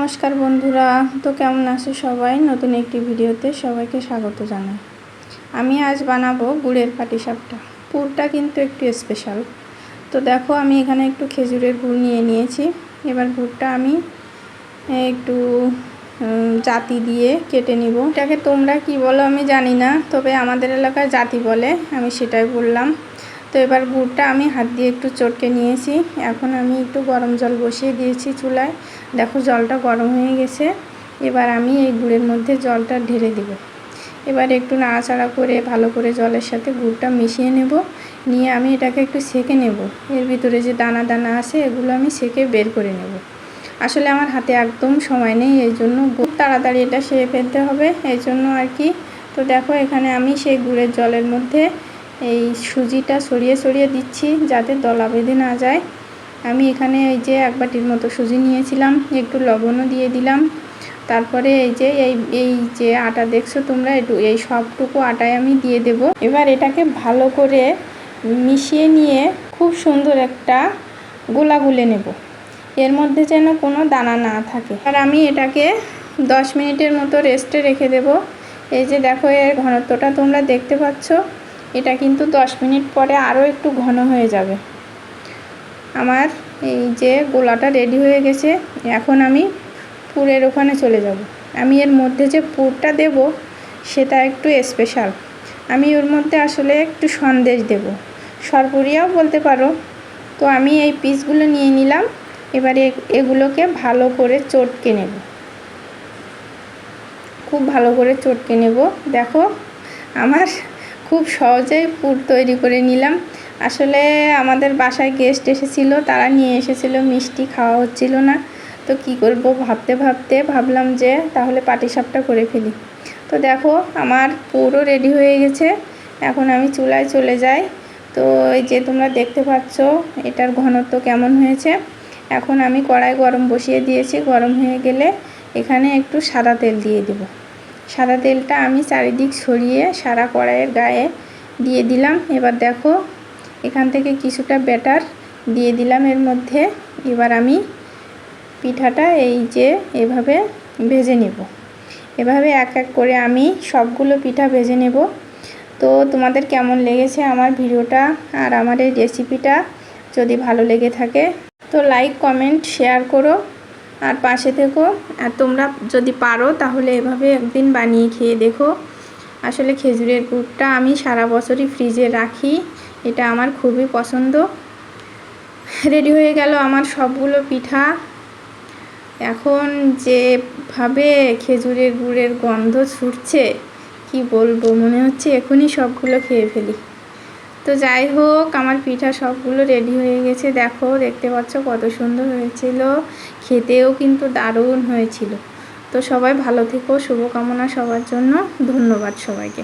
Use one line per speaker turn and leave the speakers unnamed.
নমস্কার বন্ধুরা, তো কেমন আছো সবাই? নতুন একটি ভিডিওতে সবাইকে স্বাগত জানাই। আমি আজ বানাবো গুড়ের পাটিসাপটা। পুরটা কিন্তু একটু স্পেশাল। তো দেখো, আমি এখানে একটু খেজুরের গুড় নিয়ে নিয়েছি। এবার গুড়টা আমি একটু জাতি দিয়ে কেটে নিব। এটাকে তোমরা কি বলো আমি জানি না, তবে আমাদের এলাকায় জাতি বলে, আমি সেটাই বললাম। তো এবার গুড়টা আমি হাত দিয়ে একটু চটকে নিয়েছি। এখন আমি একটু গরম জল বসিয়ে দিয়েছি চুলায়। দেখো, জলটা গরম হয়ে গেছে। এবার আমি এই গুড়ের মধ্যে জলটা ঢেলে দেব। এবার একটু নাড়াচাড়া করে ভালো করে জলের সাথে গুড়টা মিশিয়ে নেব। নিয়ে আমি এটাকে একটু সেঁকে নেব। এর ভিতরে যে দানা দানা আছে এগুলো আমি সেঁকে বের করে নেব। আসলে আমার হাতে একদম সময় নেই, এই জন্য খুব তাড়াতাড়ি এটা সেঁকে ফেলতে হবে, এই জন্য আর কি। তো দেখো, এখানে আমি সেই গুড়ের জলের মধ্যে এই সুজিটা ছড়িয়ে ছড়িয়ে দিচ্ছি যাতে দলা বেঁধে না যায়। আমি এখানে এই যে এক বাটির মতো সুজি নিয়েছিলাম, একটু লবণও দিয়ে দিলাম। তারপরে এই যে আটা দেখছো তোমরা, এই সবটুকু আটায় আমি দিয়ে দেব। এবার এটাকে ভালো করে মিশিয়ে নিয়ে খুব সুন্দর একটা গোলা গুলে নেব, এর মধ্যে যেন কোনো দানা না থাকে। আর আমি এটাকে 10 মিনিটের মতো রেস্টে রেখে দেব। এই যে দেখো, এর ঘনত্বটা তোমরা দেখতে পাচ্ছ। এটা কিন্তু 10 মিনিট পরে আরও একটু ঘন হয়ে যাবে। আমার এই যে গোলাটা রেডি হয়ে গেছে। এখন আমি পুরের ওখানে চলে যাব। আমি এর মধ্যে যে পুরটা দেব সেটা একটু স্পেশাল। আমি ওর মধ্যে আসলে একটু সন্দেশ দেব, সরপুরিয়াও বলতে পারো। তো আমি এই পিসগুলো নিয়ে নিলাম। এবারে এগুলোকে ভালো করে চটকে নেব, খুব ভালো করে চটকে নেব। দেখো, আমার খুব সহজেই পুর তৈরি করে নিলাম। আসলে আমাদের বাসায় গেস্ট এসেছিলো, তারা নিয়ে এসেছিলো মিষ্টি, খাওয়া হচ্ছিল না। তো কি করব ভাবতে ভাবতে ভাবলাম যে তাহলে পাটিসাপটা করে ফেলি। তো দেখো, আমার পুরও রেডি হয়ে গেছে। এখন আমি চুলায় চলে যাই। তো এই যে তোমরা দেখতে পাচ্ছ এটার ঘনত্ব কেমন হয়েছে। এখন আমি কড়াই গরম বসিয়ে দিয়েছি। গরম হয়ে গেলে এখানে একটু সাদা তেল দিয়ে দেব। সাদা তেলটা আমি চারিদিক ছড়িয়ে সারা কড়াইয়ের গায়ে দিয়ে দিলাম। এবার দেখো, এখান থেকে কিছুটা ব্যাটার দিয়ে দিলাম এর মধ্যে। এবার আমি পিঠাটা এই যে এভাবে ভেজে নেব। এভাবে এক এক করে আমি সবগুলো পিঠা ভেজে নেব। তো তোমাদের কেমন লেগেছে আমার ভিডিওটা আর আমার এই রেসিপিটা? যদি ভালো লেগে থাকে তো লাইক, কমেন্ট, শেয়ার করো আর পাশে থেকো। আর তোমরা যদি পারো তাহলে এভাবে একদিন বানিয়ে খেয়ে দেখো। আসলে খেজুরের গুড়টা আমি সারা বছরই ফ্রিজে রাখি, এটা আমার খুবই পছন্দ। রেডি হয়ে গেল আমার সবগুলো পিঠা। এখন যেভাবে খেজুরের গুড়ের গন্ধ ছুটছে কি বলবো, মনে হচ্ছে এখনই সবগুলো খেয়ে ফেলি। তো যাই হোক, আমার পিঠা সবগুলো রেডি হয়ে গেছে। দেখো, দেখতে পাচ্ছ কত সুন্দর হয়েছিল, খেতেও কিন্তু দারুণ হয়েছিল। তো সবাই ভালো থেকো, শুভকামনা সবার জন্য। ধন্যবাদ সবাইকে।